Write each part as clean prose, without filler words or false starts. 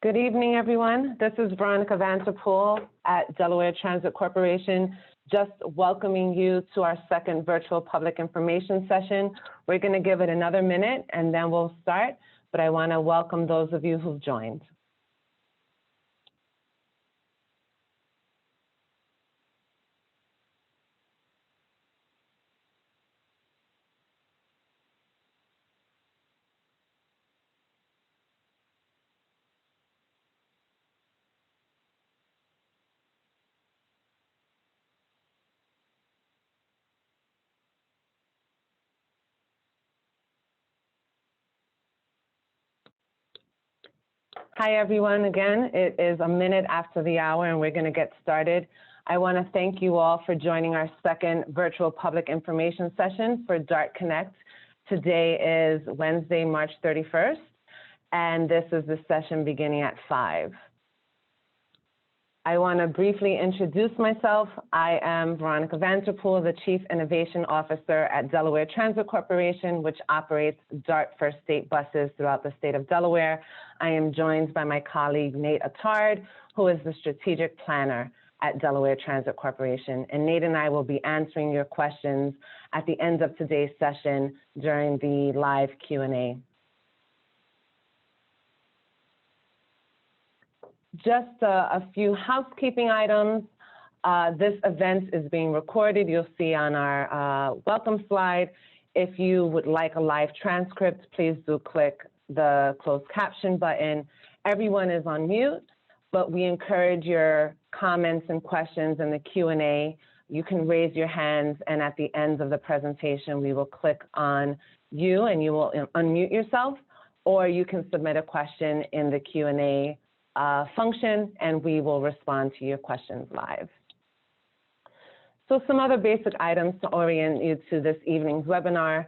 Good evening, everyone. This is Veronica Vanterpool at Delaware Transit Corporation, just welcoming you to our second virtual public information session. We're going to give it another minute and then we'll start, but I want to welcome those of you who've joined. Hi, everyone. Again, it is a minute after the hour and we're going to get started. I want to thank you all for joining our second virtual public information session for DART Connect. Today is Wednesday, March 31st, and this is the session beginning at 5. I want to briefly introduce myself. I am Veronica Vanterpool, the Chief Innovation Officer at Delaware Transit Corporation, which operates DART First State buses throughout the state of Delaware. I am joined by my colleague, Nate Attard, who is the Strategic Planner at Delaware Transit Corporation. And Nate and I will be answering your questions at the end of today's session during the live Q&A. Just a few housekeeping items. This event is being recorded. You'll see on our welcome slide. If you would like a live transcript, please do click the closed caption button. Everyone is on mute, but we encourage your comments and questions in the Q&A. You can raise your hands, and at the end of the presentation, we will click on you and you will unmute yourself, or you can submit a question in the Q&A function, and we will respond to your questions live. So some other basic items to orient you to this evening's webinar.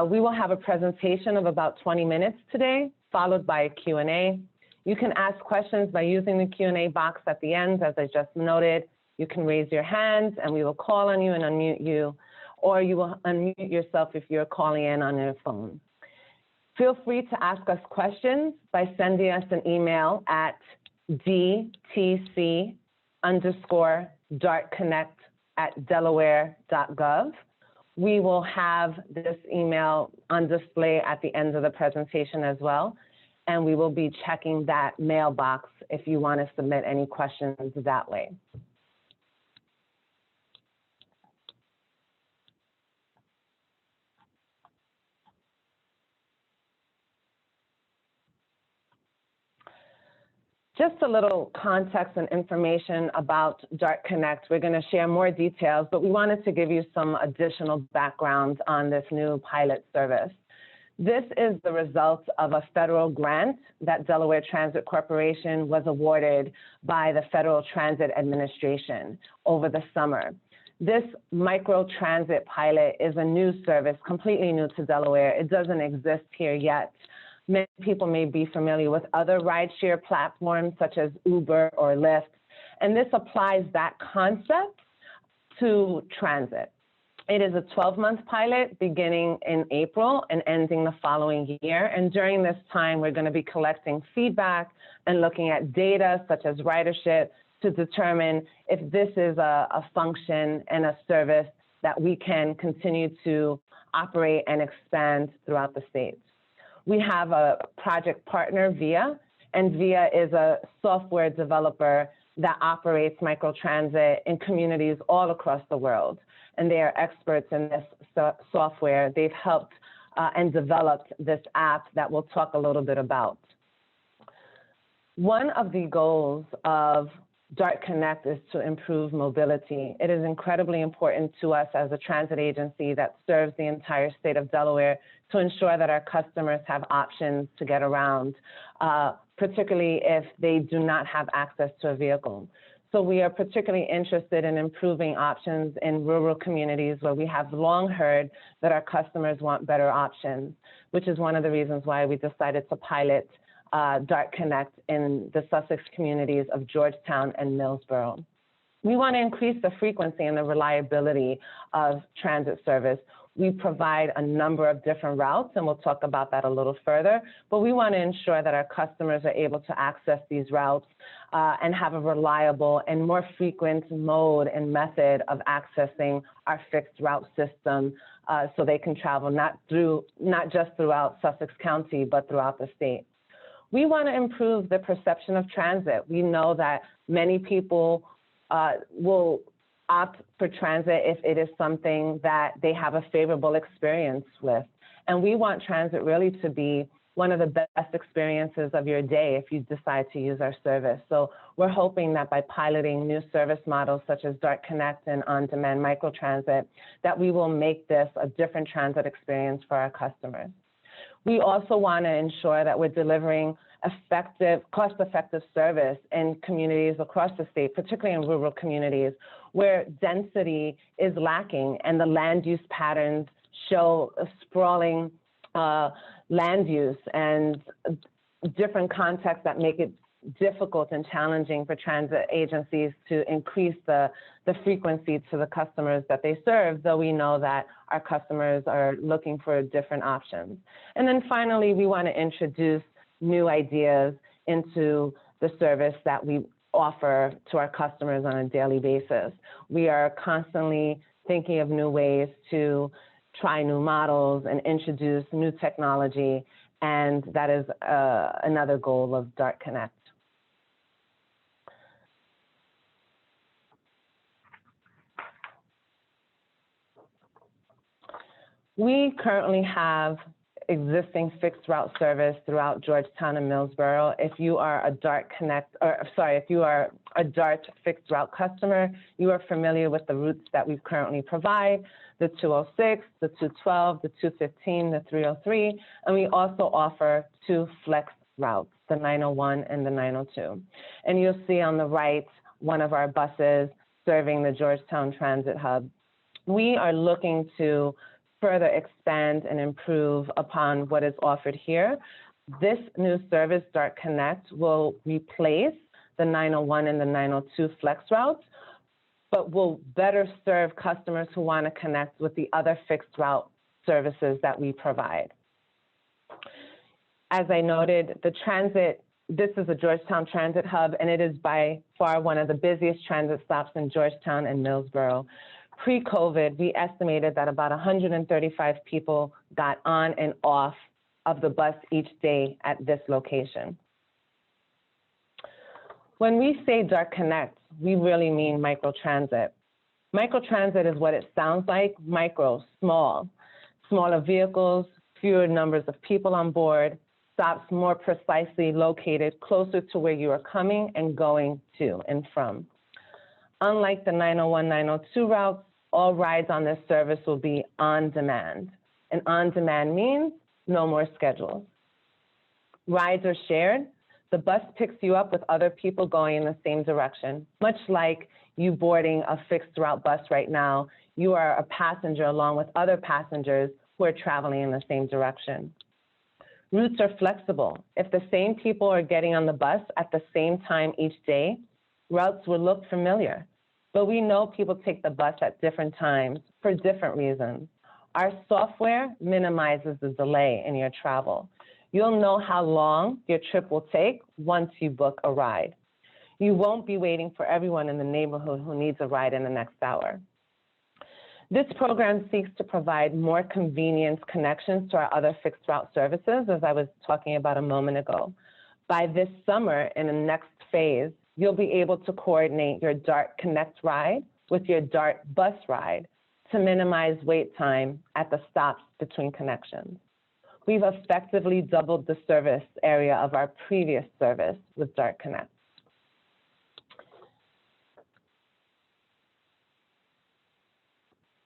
We will have a presentation of about 20 minutes today, followed by a Q&A. You can ask questions by using the Q&A box at the end, as I just noted. You can raise your hands and we will call on you and unmute you, or you will unmute yourself if you're calling in on your phone. Feel free to ask us questions by sending us an email at dtc_dartconnect@delaware.gov. We will have this email on display at the end of the presentation as well, and we will be checking that mailbox if you want to submit any questions that way. Just a little context and information about DART Connect. We're going to share more details, but we wanted to give you some additional background on this new pilot service. This is the result of a federal grant that Delaware Transit Corporation was awarded by the Federal Transit Administration over the summer. This microtransit pilot is a new service, completely new to Delaware. It doesn't exist here yet. Many people may be familiar with other rideshare platforms such as Uber or Lyft, and this applies that concept to transit. It is a 12-month pilot beginning in April and ending the following year, and during this time, we're going to be collecting feedback and looking at data such as ridership to determine if this is a function and a service that we can continue to operate and expand throughout the state. We have a project partner, VIA, and VIA is a software developer that operates microtransit in communities all across the world. And they are experts in this software. They've helped and developed this app that we'll talk a little bit about. One of the goals of DART Connect is to improve mobility. It is incredibly important to us as a transit agency that serves the entire state of Delaware to ensure that our customers have options to get around, particularly if they do not have access to a vehicle. So we are particularly interested in improving options in rural communities where we have long heard that our customers want better options, which is one of the reasons why we decided to pilot DART Connect in the Sussex communities of Georgetown and Millsboro. We want to increase the frequency and the reliability of transit service. We provide a number of different routes, and we'll talk about that a little further, but we want to ensure that our customers are able to access these routes and have a reliable and more frequent mode and method of accessing our fixed route system so they can travel not just throughout Sussex County, but throughout the state. We want to improve the perception of transit. We know that many people will opt for transit if it is something that they have a favorable experience with. And we want transit really to be one of the best experiences of your day if you decide to use our service. So we're hoping that by piloting new service models such as Dart Connect and on-demand microtransit, that we will make this a different transit experience for our customers. We also want to ensure that we're delivering effective, cost-effective service in communities across the state, particularly in rural communities, where density is lacking and the land use patterns show a sprawling land use and different contexts that make it difficult and challenging for transit agencies to increase the frequency to the customers that they serve, though we know that our customers are looking for different options. And then finally, we want to introduce new ideas into the service that we offer to our customers on a daily basis. We are constantly thinking of new ways to try new models and introduce new technology, and that is another goal of Dart Connect. We currently have existing fixed route service throughout Georgetown and Millsboro. If you are a Dart Connect, if you are a Dart fixed route customer, you are familiar with the routes that we currently provide, the 206, the 212, the 215, the 303, and we also offer 2 flex routes, the 901 and the 902. And you'll see on the right, one of our buses serving the Georgetown Transit Hub. We are looking to further expand and improve upon what is offered here. This new service, Dart Connect, will replace the 901 and the 902 flex routes, but will better serve customers who want to connect with the other fixed route services that we provide. As I noted, this is a Georgetown Transit Hub, and it is by far one of the busiest transit stops in Georgetown and Millsboro. Pre-COVID, we estimated that about 135 people got on and off of the bus each day at this location. When we say Dart Connect, we really mean microtransit. Microtransit is what it sounds like, micro, small. Smaller vehicles, fewer numbers of people on board, stops more precisely located closer to where you are coming and going to and from. Unlike the 901, 902 routes, all rides on this service will be on demand. And on demand means no more schedules. Rides are shared. The bus picks you up with other people going in the same direction. Much like you boarding a fixed route bus right now, you are a passenger along with other passengers who are traveling in the same direction. Routes are flexible. If the same people are getting on the bus at the same time each day, routes will look familiar. But we know people take the bus at different times for different reasons. Our software minimizes the delay in your travel. You'll know how long your trip will take once you book a ride. You won't be waiting for everyone in the neighborhood who needs a ride in the next hour. This program seeks to provide more convenience connections to our other fixed route services, as I was talking about a moment ago. By this summer, in the next phase, you'll be able to coordinate your Dart Connect ride with your Dart bus ride to minimize wait time at the stops between connections. We've effectively doubled the service area of our previous service with Dart Connect.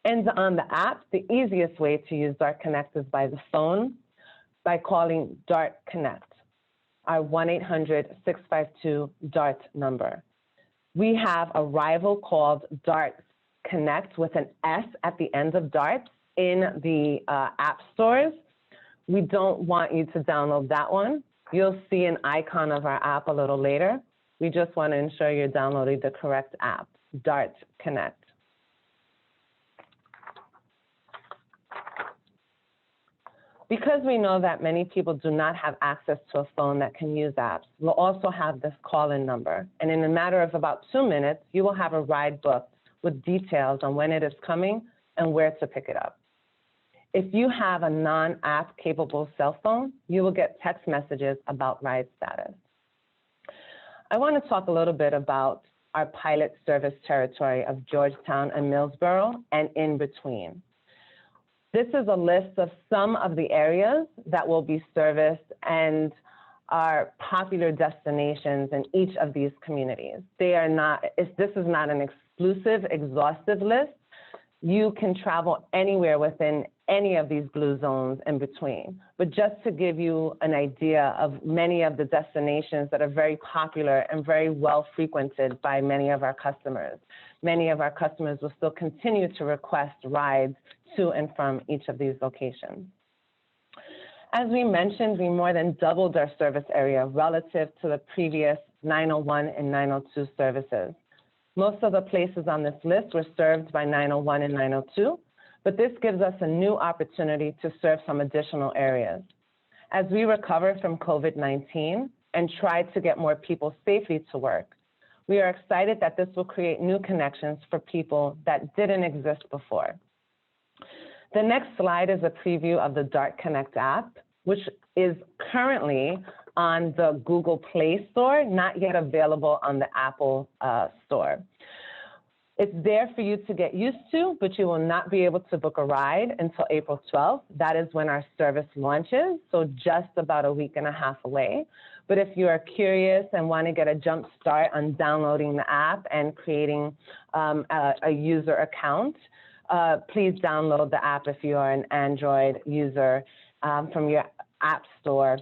And on the app, the easiest way to use Dart Connect is by the phone, by calling Dart Connect, our 1-800-652-DART number. We have a rival called Dart Connect with an S at the end of Dart in the app stores. We don't want you to download that one. You'll see an icon of our app a little later. We just want to ensure you're downloading the correct app, Dart Connect. Because we know that many people do not have access to a phone that can use apps, we'll also have this call-in number. And in a matter of about 2 minutes, you will have a ride booked with details on when it is coming and where to pick it up. If you have a non-app capable cell phone, you will get text messages about ride status. I want to talk a little bit about our pilot service territory of Georgetown and Millsboro and in between. This is a list of some of the areas that will be serviced and are popular destinations in each of these communities. This is not an exclusive, exhaustive list. You can travel anywhere within any of these blue zones in between. But just to give you an idea of many of the destinations that are very popular and very well frequented by many of our customers. Many of our customers will still continue to request rides to and from each of these locations. As we mentioned, we more than doubled our service area relative to the previous 901 and 902 services. Most of the places on this list were served by 901 and 902, but this gives us a new opportunity to serve some additional areas. As we recover from COVID-19 and try to get more people safely to work, we are excited that this will create new connections for people that didn't exist before. The next slide is a preview of the Dart Connect app, which is currently on the Google Play Store, not yet available on the Apple Store. It's there for you to get used to, but you will not be able to book a ride until April 12th. That is when our service launches, so just about a week and a half away. But if you are curious and want to get a jump start on downloading the app and creating a user account, please download the app if you are an Android user from your app store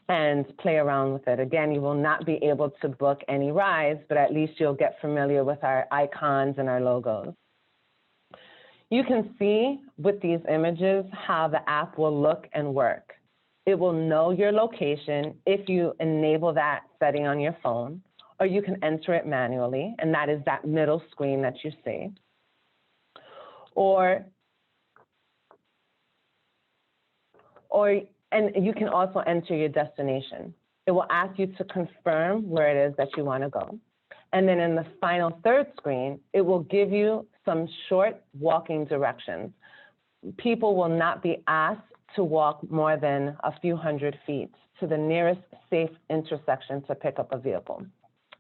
and play around with it. Again, you will not be able to book any rides, but at least you'll get familiar with our icons and our logos. You can see with these images how the app will look and work. It will know your location if you enable that setting on your phone, or you can enter it manually, and that is that middle screen that you see. And you can also enter your destination. It will ask you to confirm where it is that you want to go. And then in the final third screen, it will give you some short walking directions. People will not be asked to walk more than a few hundred feet to the nearest safe intersection to pick up a vehicle.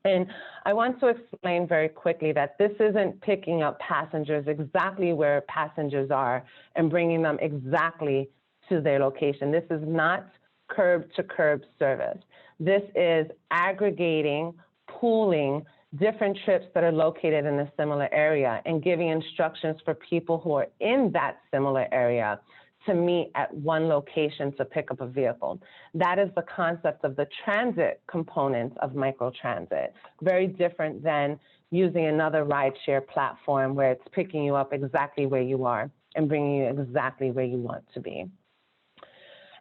And I want to explain very quickly that this isn't picking up passengers exactly where passengers are and bringing them exactly to their location. This is not curb-to-curb service. This is aggregating, pooling different trips that are located in a similar area and giving instructions for people who are in that similar area to meet at one location to pick up a vehicle. That is the concept of the transit component of microtransit, very different than using another rideshare platform where it's picking you up exactly where you are and bringing you exactly where you want to be.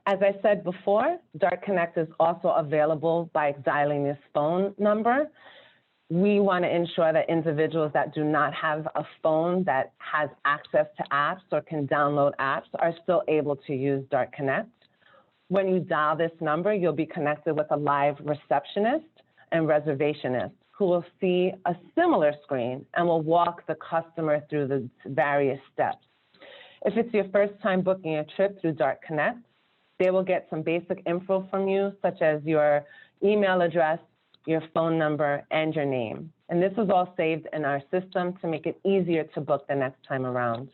As I said before, Dart Connect is also available by dialing this phone number. We want to ensure that individuals that do not have a phone that has access to apps or can download apps are still able to use Dart Connect. When you dial this number, you'll be connected with a live receptionist and reservationist who will see a similar screen and will walk the customer through the various steps. If it's your first time booking a trip through Dart Connect, they will get some basic info from you, such as your email address, your phone number, and your name. And this is all saved in our system to make it easier to book the next time around.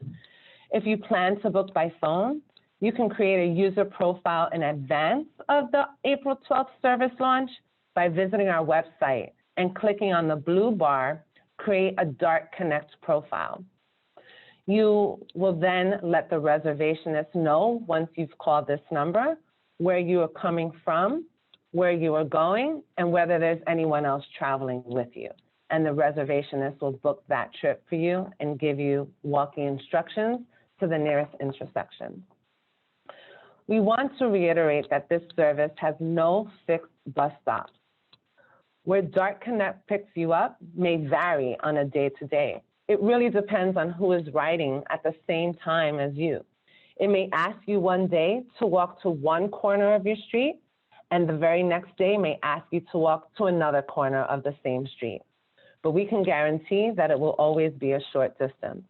If you plan to book by phone, you can create a user profile in advance of the April 12th service launch by visiting our website and clicking on the blue bar, Create a Dart Connect Profile. You will then let the reservationist know, once you've called this number, where you are coming from, where you are going, and whether there's anyone else traveling with you. And the reservationist will book that trip for you and give you walking instructions to the nearest intersection. We want to reiterate that this service has no fixed bus stops. Where Dart Connect picks you up may vary on a day-to-day. It really depends on who is riding at the same time as you. It may ask you one day to walk to one corner of your street, and the very next day may ask you to walk to another corner of the same street. But we can guarantee that it will always be a short distance.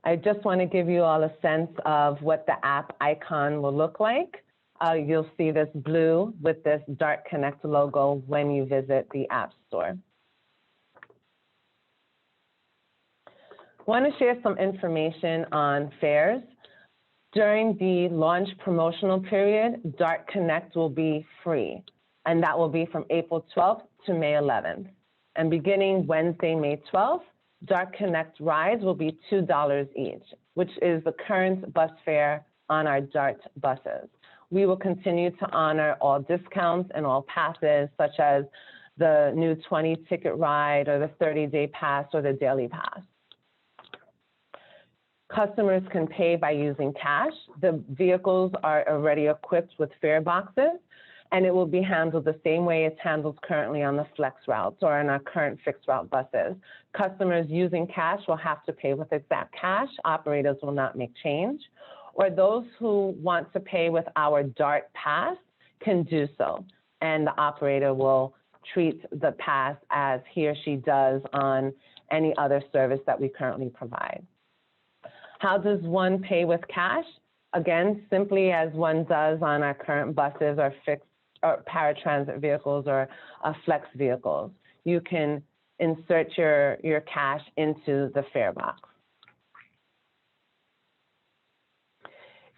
I just want to give you all a sense of what the app icon will look like. You'll see this blue with this Dart Connect logo when you visit the App Store. I want to share some information on fares. During the launch promotional period, Dart Connect will be free, and that will be from April 12th to May 11th. And beginning Wednesday, May 12th, Dart Connect rides will be $2 each, which is the current bus fare on our Dart buses. We will continue to honor all discounts and all passes, such as the new 20-ticket ride or the 30-day pass or the daily pass. Customers can pay by using cash. The vehicles are already equipped with fare boxes, and it will be handled the same way it's handled currently on the flex routes or in our current fixed route buses. Customers using cash will have to pay with exact cash. Operators will not make change. Or those who want to pay with our DART pass can do so, and the operator will treat the pass as he or she does on any other service that we currently provide. How does one pay with cash? Again, simply as one does on our current buses or fixed or paratransit vehicles or flex vehicles. You can insert your cash into the fare box.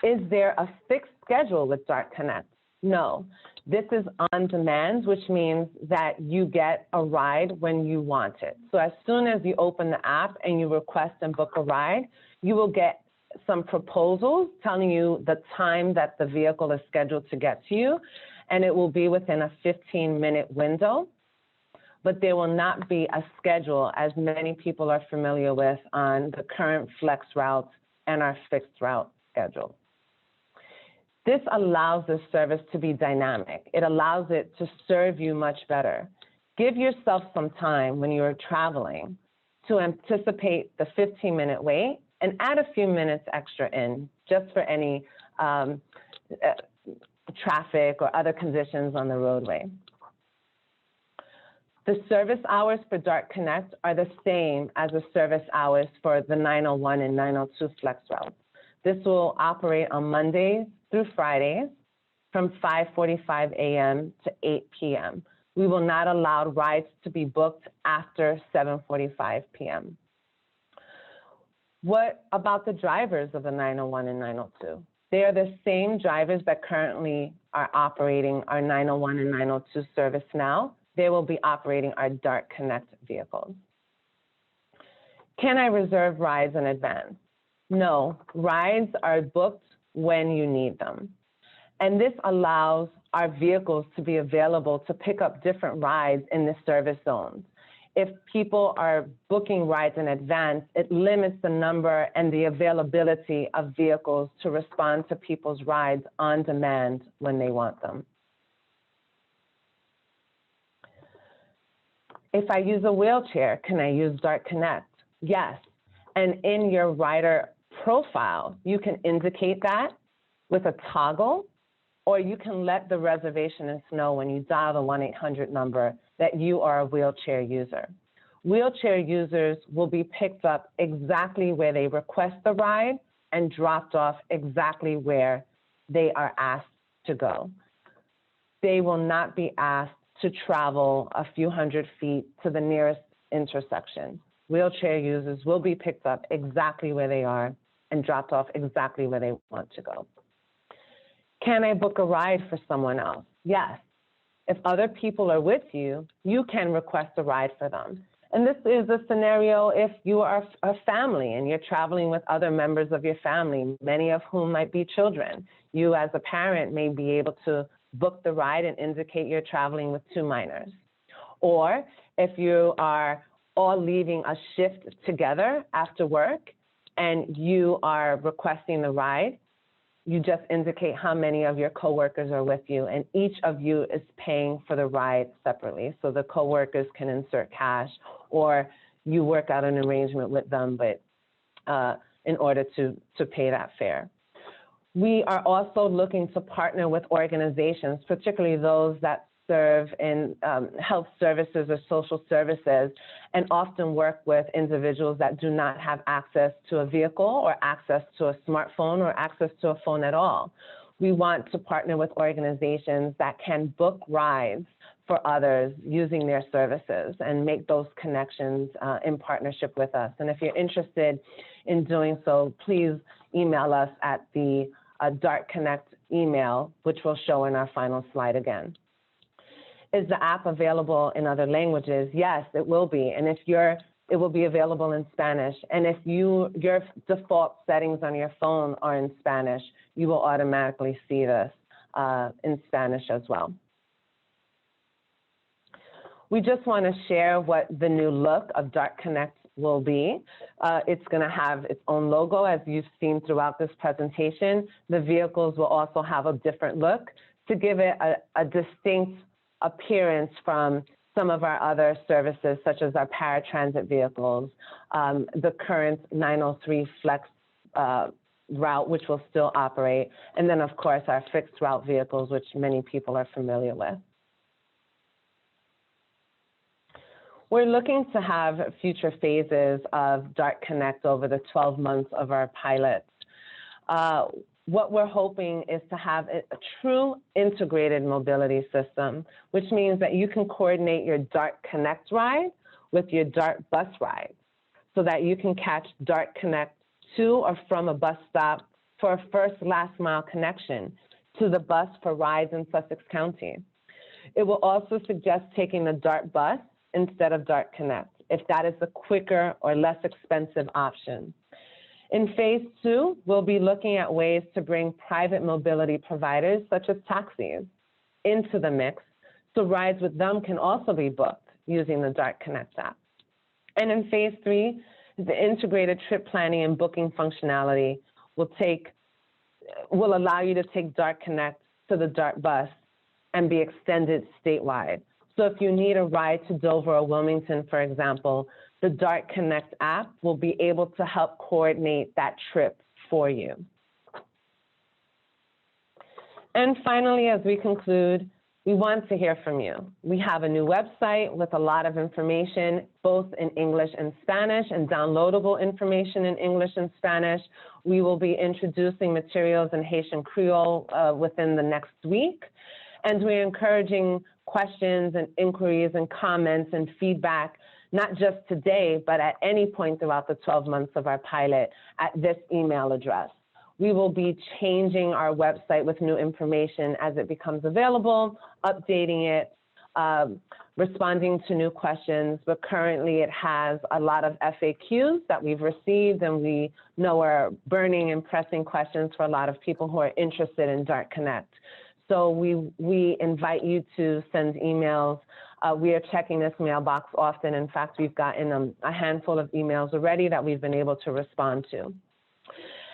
Is there a fixed schedule with Dart Connect? No. This is on demand, which means that you get a ride when you want it. So as soon as you open the app and you request and book a ride, you will get some proposals telling you the time that the vehicle is scheduled to get to you, and it will be within a 15-minute window. But there will not be a schedule, as many people are familiar with on the current flex routes and our fixed route schedule. This allows the service to be dynamic. It allows it to serve you much better. Give yourself some time when you're traveling to anticipate the 15-minute wait and add a few minutes extra in just for any traffic or other conditions on the roadway. The service hours for Dart Connect are the same as the service hours for the 901 and 902 flex routes. This will operate on Mondays through Fridays from 5:45 a.m. to 8 p.m. We will not allow rides to be booked after 7:45 p.m. What about the drivers of the 901 and 902? They are the same drivers that currently are operating our 901 and 902 service now. They will be operating our Dart Connect vehicles. Can I reserve rides in advance? No, rides are booked when you need them. And this allows our vehicles to be available to pick up different rides in the service zones. If people are booking rides in advance, it limits the number and the availability of vehicles to respond to people's rides on demand when they want them. If I use a wheelchair, can I use Dart Connect? Yes. And in your rider profile, you can indicate that with a toggle, or you can let the reservationist know when you dial the 1-800 number that you are a wheelchair user. Wheelchair users will be picked up exactly where they request the ride and dropped off exactly where they are asked to go. They will not be asked to travel a few hundred feet to the nearest intersection. Wheelchair users will be picked up exactly where they are and dropped off exactly where they want to go. Can I book a ride for someone else? Yes. If other people are with you, you can request a ride for them. And this is a scenario if you are a family and you're traveling with other members of your family, many of whom might be children. You as a parent may be able to book the ride and indicate you're traveling with 2 minors. Or if you are all leaving a shift together after work and you are requesting the ride, you just indicate how many of your coworkers are with you, and each of you is paying for the ride separately. So the coworkers can insert cash, or you work out an arrangement with them, but in order to pay that fare. We are also looking to partner with organizations, particularly those that serve in health services or social services, and often work with individuals that do not have access to a vehicle or access to a smartphone or access to a phone at all. We want to partner with organizations that can book rides for others using their services and make those connections in partnership with us. And if you're interested in doing so, please email us at the Dart Connect email, which will show in our final slide again. Is the app available in other languages? Yes, it will be. And it will be available in Spanish. And if your default settings on your phone are in Spanish, you will automatically see this in Spanish as well. We just want to share what the new look of Dart Connect will be. It's going to have its own logo, as you've seen throughout this presentation. The vehicles will also have a different look to give it a distinct appearance from some of our other services, such as our paratransit vehicles, the current 903 Flex route, which will still operate, and then, of course, our fixed route vehicles, which many people are familiar with. We're looking to have future phases of Dart Connect over the 12 months of our pilot. What we're hoping is to have a true integrated mobility system, which means that you can coordinate your Dart Connect ride with your Dart bus ride, so that you can catch Dart Connect to or from a bus stop for a first last mile connection to the bus for rides in Sussex County. It will also suggest taking the Dart bus instead of Dart Connect, if that is the quicker or less expensive option. In phase 2, we'll be looking at ways to bring private mobility providers, such as taxis, into the mix, so rides with them can also be booked using the Dart Connect app. And in phase 3, the integrated trip planning and booking functionality will allow you to take Dart Connect to the Dart bus and be extended statewide. So if you need a ride to Dover or Wilmington, for example, the Dart Connect app will be able to help coordinate that trip for you. And finally, as we conclude, we want to hear from you. We have a new website with a lot of information, both in English and Spanish, and downloadable information in English and Spanish. We will be introducing materials in Haitian Creole within the next week. And we're encouraging questions and inquiries and comments and feedback, not just today, but at any point throughout the 12 months of our pilot at this email address. We will be changing our website with new information as it becomes available, updating it, responding to new questions, but currently it has a lot of FAQs that we've received, and we know are burning and pressing questions for a lot of people who are interested in Dart Connect. So we invite you to send emails. We are checking this mailbox often. In fact, we've gotten a handful of emails already that we've been able to respond to.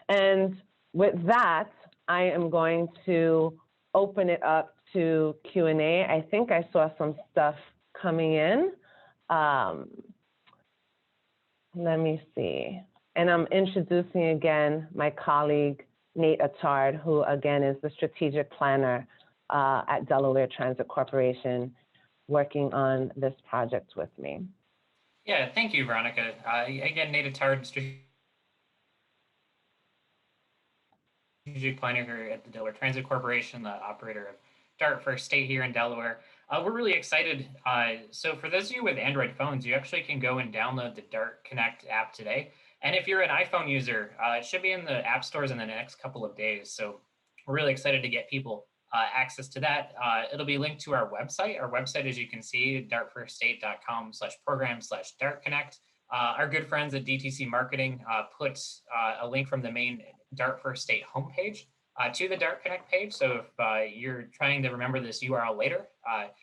And with that, I am going to open it up to Q&A. I think I saw some stuff coming in. Let me see. And I'm introducing again my colleague, Nate Attard, who again is the strategic planner at Delaware Transit Corporation, working on this project with me. Yeah, thank you, Veronica. Again, Nate Attard, strategic planner here at the Delaware Transit Corporation, the operator of Dart First State here in Delaware. We're really excited. So for those of you with Android phones, you actually can go and download the Dart Connect app today. And if you're an iPhone user, it should be in the app stores in the next couple of days. So we're really excited to get people access to that. It'll be linked to our website. Our website, as you can see, dartfirststate.com/program/dartconnect. Our good friends at DTC Marketing put a link from the main Dart First State homepage to the Dart Connect page. So if you're trying to remember this URL later,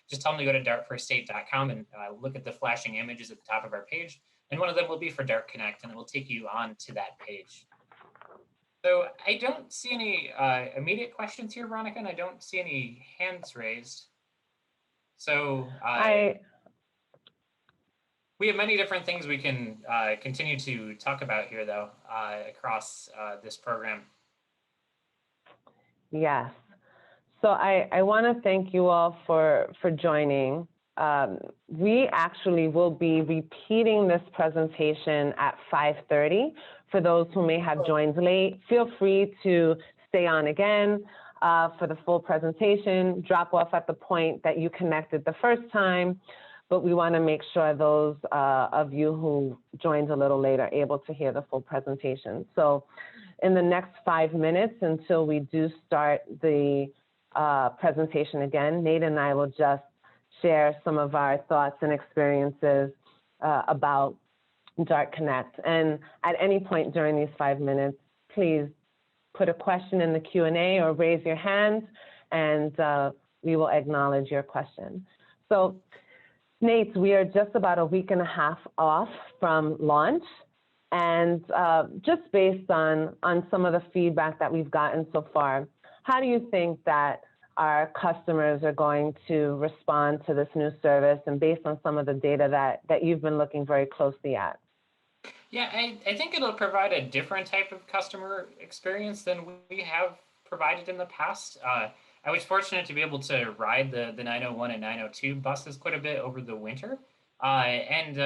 just tell them to go to dartfirststate.com and look at the flashing images at the top of our page. And one of them will be for Dart Connect, and it will take you on to that page. So I don't see any immediate questions here, Veronica, and I don't see any hands raised. So We have many different things we can continue to talk about here, though, across this program. Yes. So I want to thank you all for joining. We actually will be repeating this presentation at 5:30. For those who may have joined late, feel free to stay on again for the full presentation, drop off at the point that you connected the first time, but we want to make sure those of you who joined a little late are able to hear the full presentation. So in the next 5 minutes until we do start the presentation again, Nate and I will just share some of our thoughts and experiences about Dart Connect. And at any point during these 5 minutes, please put a question in the Q&A or raise your hand, and we will acknowledge your question. So Nate, we are just about a week and a half off from launch. And just based on some of the feedback that we've gotten so far, how do you think that our customers are going to respond to this new service, and based on some of the data that you've been looking very closely at? Yeah, I think it'll provide a different type of customer experience than we have provided in the past. I was fortunate to be able to ride the 901 and 902 buses quite a bit over the winter. And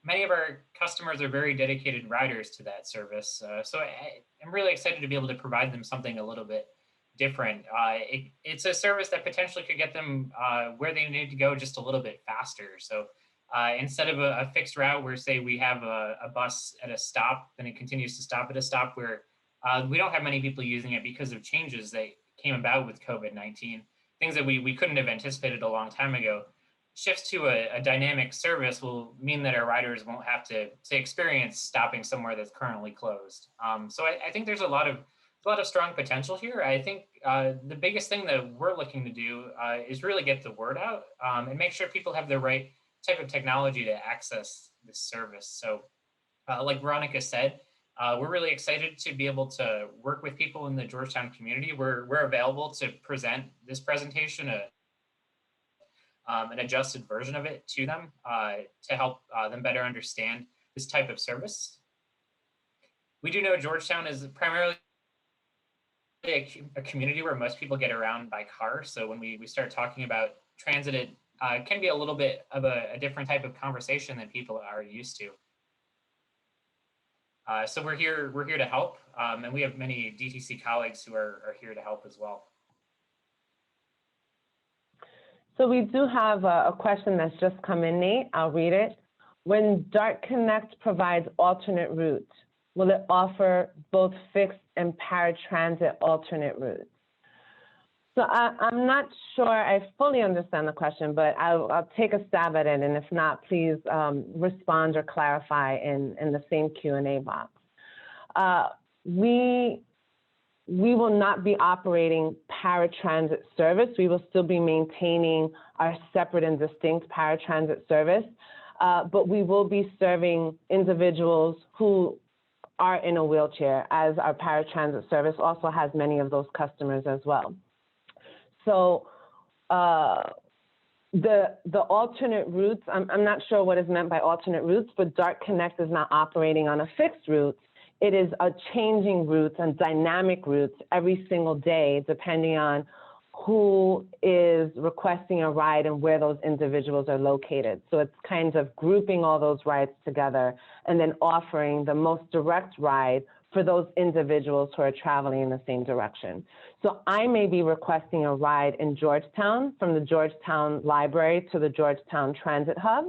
many of our customers are very dedicated riders to that service. So I'm really excited to be able to provide them something a little bit different. It's a service that potentially could get them where they need to go just a little bit faster. So instead of a fixed route where, say, we have a bus at a stop, then it continues to stop at a stop where we don't have many people using it because of changes that came about with COVID-19, things that we couldn't have anticipated a long time ago. Shifts to a dynamic service will mean that our riders won't have to experience stopping somewhere that's currently closed. So I think there's a lot of strong potential here. I think the biggest thing that we're looking to do is really get the word out and make sure people have the right type of technology to access this service. So like Veronica said, we're really excited to be able to work with people in the Georgetown community. We're available to present this presentation, an adjusted version of it to them to help them better understand this type of service. We do know Georgetown is primarily a community where most people get around by car. So when we start talking about transit, it can be a little bit of a different type of conversation than people are used to. So we're here to help, and we have many DTC colleagues who are here to help as well. So we do have a question that's just come in, Nate. I'll read it. When Dart Connect provides alternate routes, will it offer both fixed and paratransit alternate routes? So I'm not sure I fully understand the question, but I'll take a stab at it, and if not, please respond or clarify in the same Q&A box. We will not be operating paratransit service. We will still be maintaining our separate and distinct paratransit service, but we will be serving individuals who are in a wheelchair, as our paratransit service also has many of those customers as well. So the alternate routes, I'm not sure what is meant by alternate routes, but Dart Connect is not operating on a fixed route. It is a changing routes and dynamic routes every single day, depending on who is requesting a ride and where those individuals are located. So it's kind of grouping all those rides together and then offering the most direct ride for those individuals who are traveling in the same direction. So I may be requesting a ride in Georgetown from the Georgetown Library to the Georgetown Transit Hub,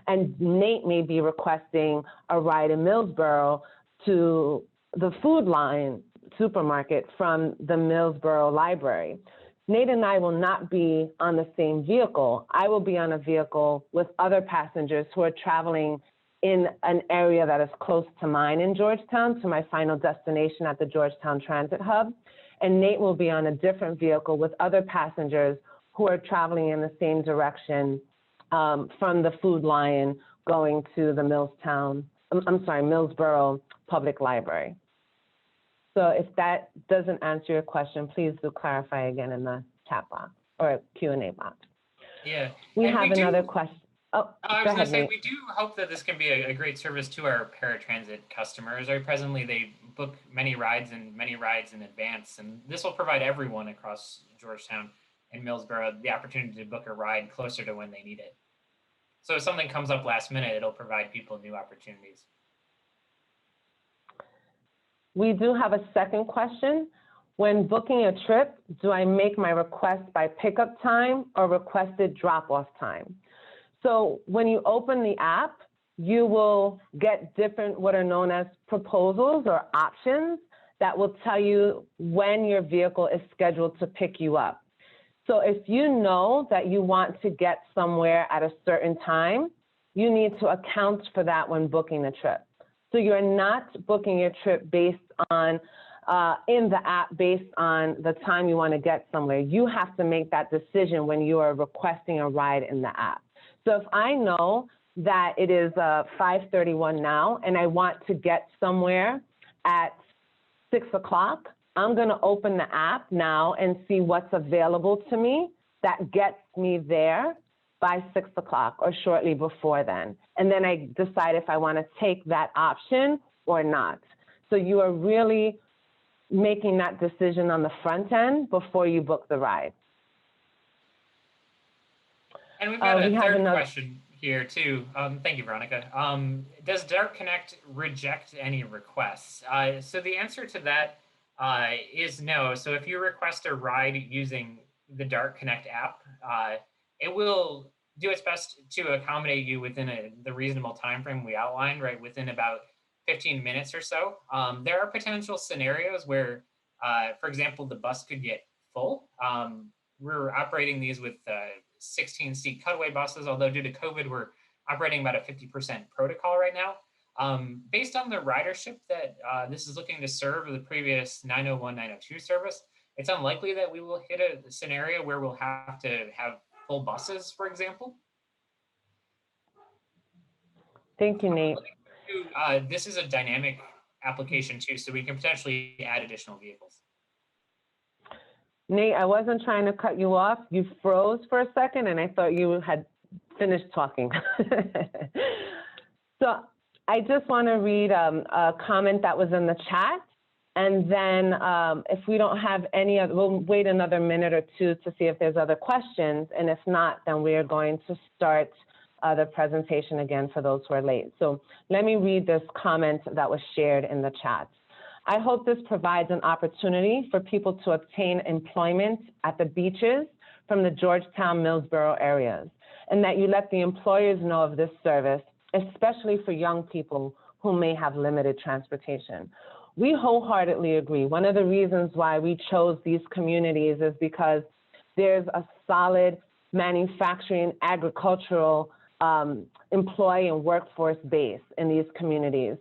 and Nate may be requesting a ride in Millsboro to the Food Line supermarket from the Millsboro Library. Nate and I will not be on the same vehicle. I will be on a vehicle with other passengers who are traveling in an area that is close to mine in Georgetown, to my final destination at the Georgetown Transit Hub. And Nate will be on a millsboro vehicle with other passengers who are traveling in the same direction from the Food Line going to the Millsboro Public Library. So if that doesn't answer your question, please do clarify again in the chat box or Q&A box. Yeah. We have another question. Oh, I go was going ahead, to say, Nate. we do hope that this can be a great service to our paratransit customers. Presently, they book many rides in advance, and this will provide everyone across Georgetown and Millsboro the opportunity to book a ride closer to when they need it. So if something comes up last minute, it'll provide people new opportunities. We do have a second question. When booking a trip, do I make my request by pickup time or requested drop-off time? So when you open the app, you will get different what are known as proposals or options that will tell you when your vehicle is scheduled to pick you up. So if you know that you want to get somewhere at a certain time, you need to account for that when booking the trip. So you're not booking your trip based on, in the app based on the time you want to get somewhere. You have to make that decision when you are requesting a ride in the app. So if I know that it is 5:31 now and I want to get somewhere at 6 o'clock, I'm going to open the app now and see what's available to me that gets me there by 6 o'clock or shortly before then. And then I decide if I want to take that option or not. So you are really making that decision on the front end before you book the ride. And we've got a third question here too. Thank you, Veronica. Does Dart Connect reject any requests? So the answer to that is no. So if you request a ride using the Dart Connect app, it will do its best to accommodate you within the reasonable time frame we outlined, right, within about 15 minutes or so. There are potential scenarios where, for example, the bus could get full. We're operating these with 16-seat cutaway buses, although due to COVID, we're operating about a 50% protocol right now. Based on the ridership that this is looking to serve the previous 901, 902 service, it's unlikely that we will hit a scenario where we'll have to have full buses, for example. Thank you, Nate. This is a dynamic application too, so we can potentially add additional vehicles. Nate, I wasn't trying to cut you off. You froze for a second and I thought you had finished talking. So I just want to read a comment that was in the chat. And then if we don't have any other, we'll wait another minute or two to see if there's other questions. And if not, then we are going to start the presentation again for those who are late. So let me read this comment that was shared in the chat. I hope this provides an opportunity for people to obtain employment at the beaches from the Georgetown, Millsboro areas, and that you let the employers know of this service, especially for young people who may have limited transportation. We wholeheartedly agree. One of the reasons why we chose these communities is because there's a solid manufacturing, agricultural employee and workforce base in these communities.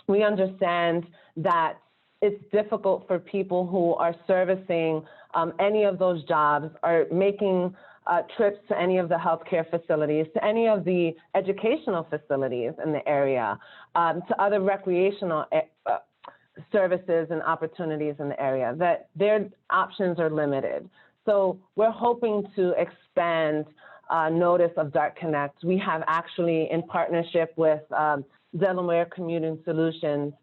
We understand that it's difficult for people who are servicing any of those jobs or making trips to any of the healthcare facilities, to any of the educational facilities in the area, to other recreational services and opportunities in the area, that their options are limited. So we're hoping to expand notice of Dart Connect. We have actually, in partnership with Delaware Commuting Solutions,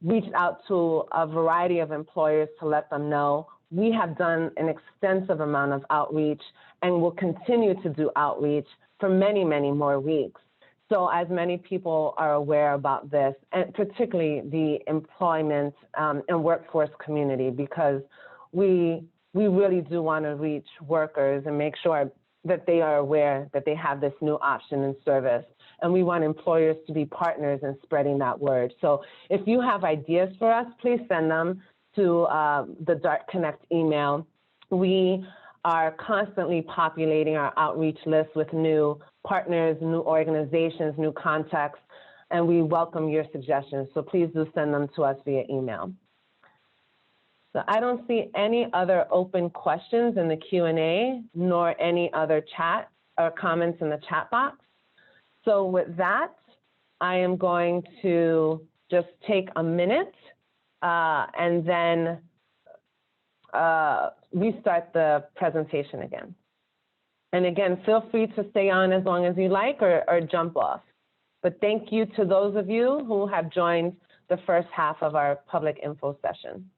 reached out to a variety of employers to let them know. We have done an extensive amount of outreach and will continue to do outreach for many, many more weeks. So as many people are aware about this, and particularly the employment and workforce community, because we really do want to reach workers and make sure that they are aware that they have this new option and service. And we want employers to be partners in spreading that word. So if you have ideas for us, please send them to the Dart Connect email. We are constantly populating our outreach list with new partners, new organizations, new contacts, and we welcome your suggestions. So please do send them to us via email. So I don't see any other open questions in the Q&A, nor any other chat or comments in the chat box. So with that, I am going to just take a minute and then restart the presentation again. And again, feel free to stay on as long as you like or jump off. But thank you to those of you who have joined the first half of our public info session.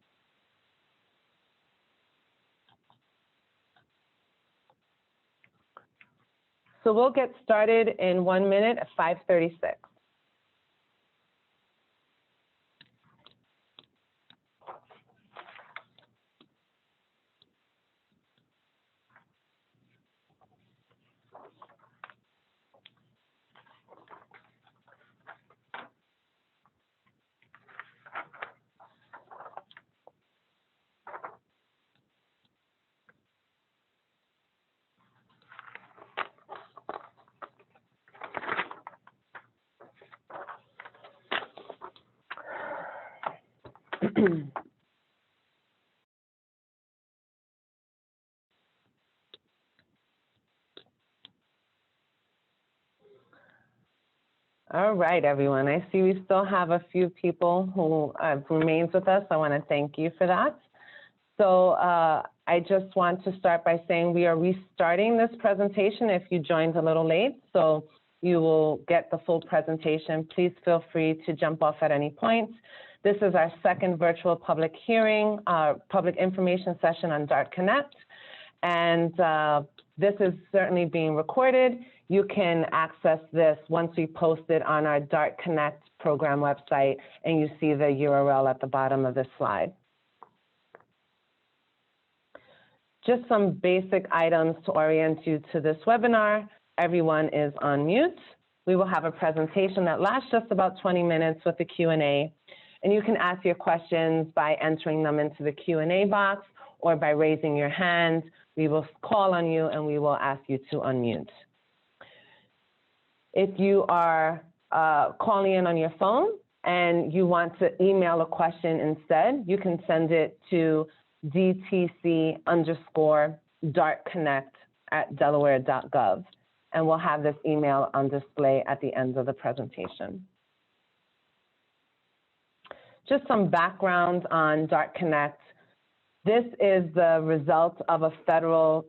So we'll get started in 1 minute at 5:36. All right, everyone. I see we still have a few people who remains with us. I want to thank you for that. So I just want to start by saying we are restarting this presentation if you joined a little late. So you will get the full presentation. Please feel free to jump off at any point. This is our second virtual public hearing, public information session on Dart Connect. And this is certainly being recorded. You can access this once we post it on our Dart Connect program website, and you see the URL at the bottom of this slide. Just some basic items to orient you to this webinar. Everyone is on mute. We will have a presentation that lasts just about 20 minutes with a Q&A. And you can ask your questions by entering them into the Q&A box or by raising your hand. We will call on you and we will ask you to unmute. If you are calling in on your phone and you want to email a question instead, you can send it to dtc_dartconnect@delaware.gov, and we'll have this email on display at the end of the presentation. Just some background on Dart Connect. This is the result of a federal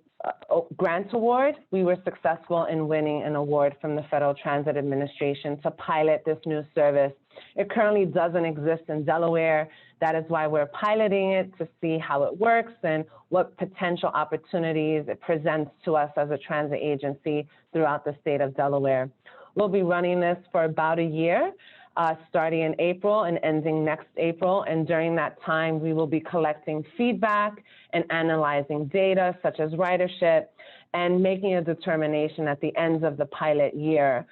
grant award. We were successful in winning an award from the Federal Transit Administration to pilot this new service. It currently doesn't exist in Delaware. That is why we're piloting it to see how it works and what potential opportunities it presents to us as a transit agency throughout the state of Delaware. We'll be running this for about a year, starting in April and ending next April. And during that time, we will be collecting feedback and analyzing data such as ridership and making a determination at the end of the pilot year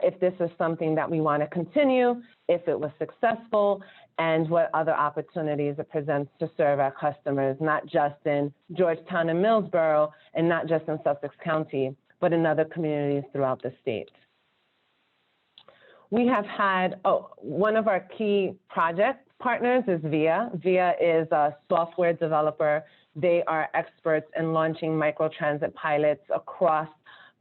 if this is something that we want to continue, if it was successful, and what other opportunities it presents to serve our customers, not just in Georgetown and Millsboro, and not just in Sussex County, but in other communities throughout the state. We have had, one of our key project partners is VIA. VIA is a software developer. They are experts in launching microtransit pilots across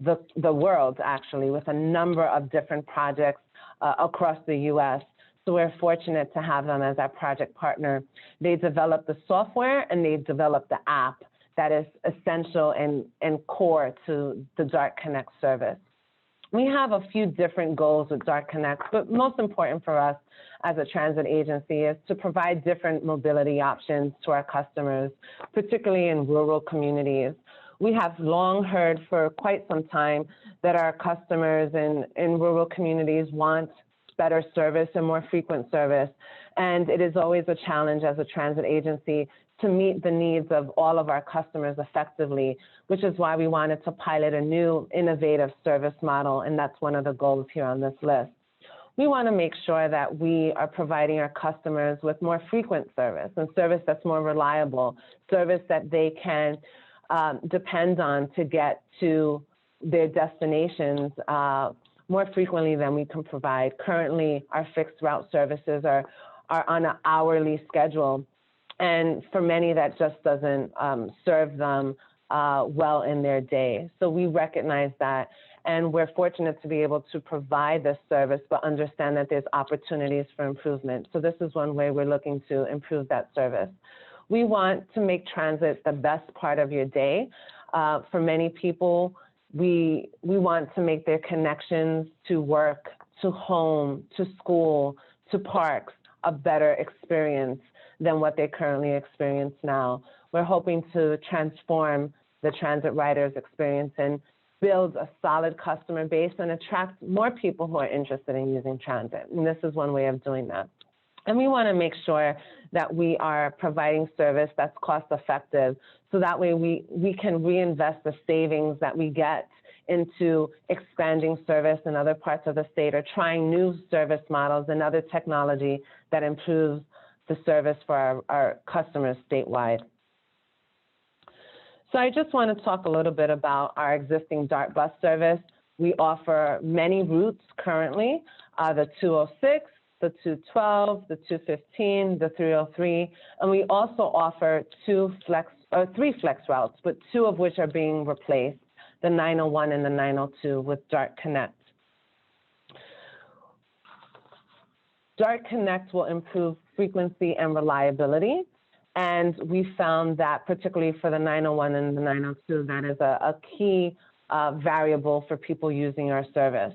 the world, actually, with a number of different projects across the US. So we're fortunate to have them as our project partner. They developed the software and they developed the app that is essential and core to the Dart Connect service. We have a few different goals with Dart Connect, but most important for us as a transit agency is to provide different mobility options to our customers, particularly in rural communities. We have long heard for quite some time that our customers in rural communities want better service and more frequent service. And it is always a challenge as a transit agency to meet the needs of all of our customers effectively, which is why we wanted to pilot a new innovative service model, and that's one of the goals here on this list. We want to make sure that we are providing our customers with more frequent service and service that's more reliable, service that they can depend on to get to their destinations more frequently than we can provide. Currently, our fixed route services are on an hourly schedule. And for many, that just doesn't serve them well in their day. So we recognize that, and we're fortunate to be able to provide this service, but understand that there's opportunities for improvement. So this is one way we're looking to improve that service. We want to make transit the best part of your day. For many people, We want to make their connections to work, to home, to school, to parks a better experience than what they currently experience now. We're hoping to transform the transit riders' experience and build a solid customer base and attract more people who are interested in using transit. And this is one way of doing that. And we want to make sure that we are providing service that's cost effective, so that way we can reinvest the savings that we get into expanding service in other parts of the state, or trying new service models and other technology that improves the service for our customers statewide. So I just want to talk a little bit about our existing DART bus service. We offer many routes currently, the 206, the 212, the 215, the 303, and we also offer three flex routes, but two of which are being replaced, the 901 and the 902 with DART Connect. DART Connect will improve frequency and reliability, and we found that particularly for the 901 and the 902, that is a key variable for people using our service.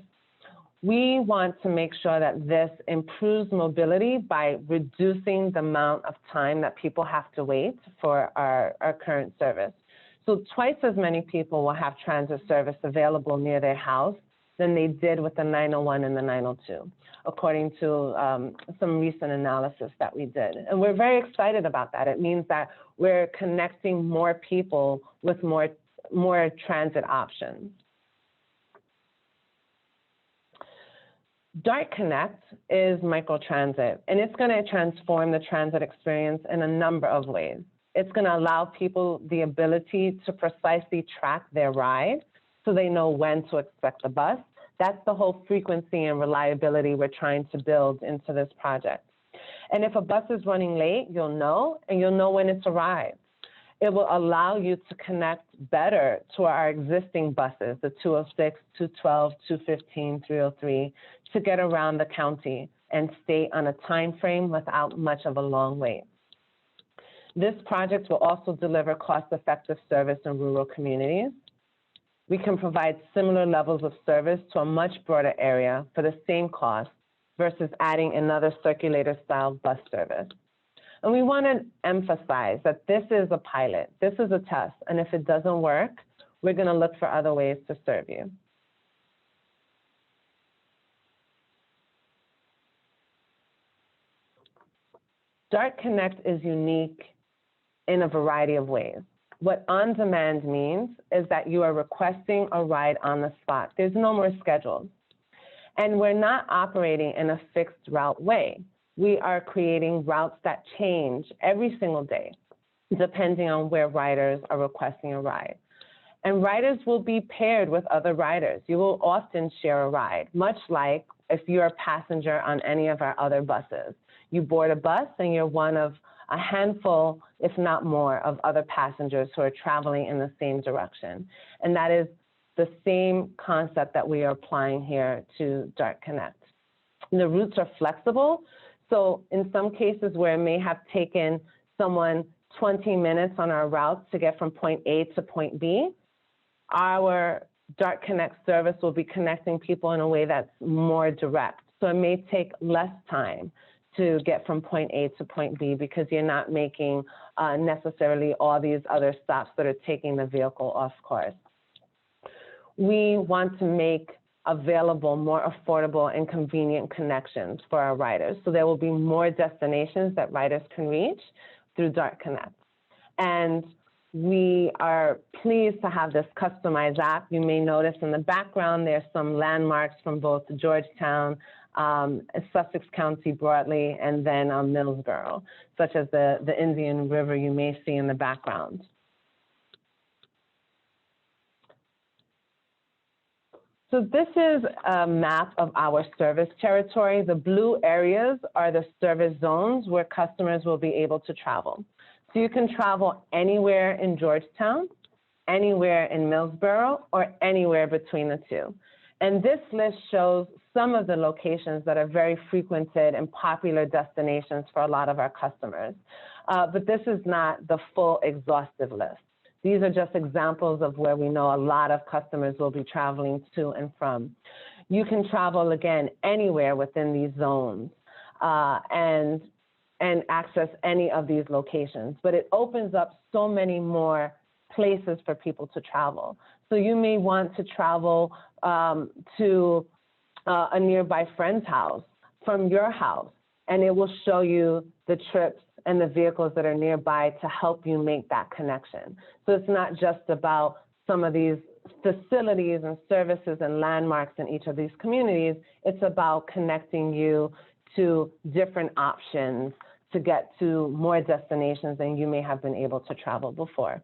We want to make sure that this improves mobility by reducing the amount of time that people have to wait for our current service. So twice as many people will have transit service available near their house than they did with the 901 and the 902, according to some recent analysis that we did. And we're very excited about that. It means that we're connecting more people with more transit options. DART Connect is Microtransit, and it's going to transform the transit experience in a number of ways. It's going to allow people the ability to precisely track their ride so they know when to expect the bus. That's the whole frequency and reliability we're trying to build into this project. And if a bus is running late, you'll know, and you'll know when it's arrived. It will allow you to connect better to our existing buses, the 206, 212, 215, 303, to get around the county and stay on a time frame without much of a long wait. This project will also deliver cost-effective service in rural communities. We can provide similar levels of service to a much broader area for the same cost versus adding another circulator-style bus service. And we want to emphasize that this is a pilot, this is a test, and if it doesn't work, we're going to look for other ways to serve you. DART Connect is unique in a variety of ways. What on-demand means is that you are requesting a ride on the spot. There's no more schedules. And we're not operating in a fixed route way. We are creating routes that change every single day, depending on where riders are requesting a ride. And riders will be paired with other riders. You will often share a ride, much like if you're a passenger on any of our other buses. You board a bus and you're one of a handful, if not more, of other passengers who are traveling in the same direction. And that is the same concept that we are applying here to DART Connect. And the routes are flexible. So in some cases where it may have taken someone 20 minutes on our route to get from point A to point B, our DART Connect service will be connecting people in a way that's more direct. So it may take less time to get from point A to point B because you're not making necessarily all these other stops that are taking the vehicle off course. We want to make available more affordable and convenient connections for our riders. So there will be more destinations that riders can reach through DART Connect. And we are pleased to have this customized app. You may notice in the background, there's some landmarks from both Georgetown, Sussex County broadly, and then Millsboro, such as the Indian River you may see in the background. So this is a map of our service territory. The blue areas are the service zones where customers will be able to travel. So you can travel anywhere in Georgetown, anywhere in Millsboro, or anywhere between the two. And this list shows some of the locations that are very frequented and popular destinations for a lot of our customers. But this is not the full exhaustive list. These are just examples of where we know a lot of customers will be traveling to and from. You can travel, again, anywhere within these zones and access any of these locations, but it opens up so many more places for people to travel. So you may want to travel to a nearby friend's house from your house, and it will show you the trips and the vehicles that are nearby to help you make that connection. So it's not just about some of these facilities and services and landmarks in each of these communities. It's about connecting you to different options to get to more destinations than you may have been able to travel before.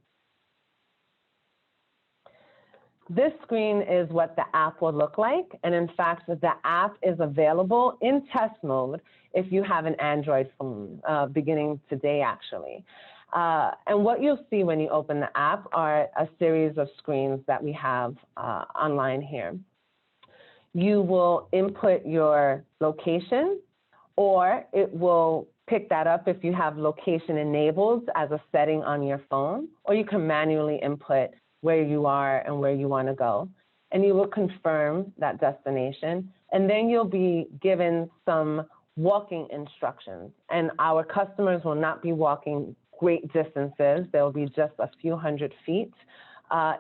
This screen is what the app will look like. And in fact, the app is available in test mode if you have an Android phone, beginning today, actually. And what you'll see when you open the app are a series of screens that we have online here. You will input your location, or it will pick that up if you have location enabled as a setting on your phone, or you can manually input where you are and where you want to go. And you will confirm that destination, and then you'll be given some walking instructions. And our customers will not be walking great distances. They'll be just a few hundred feet,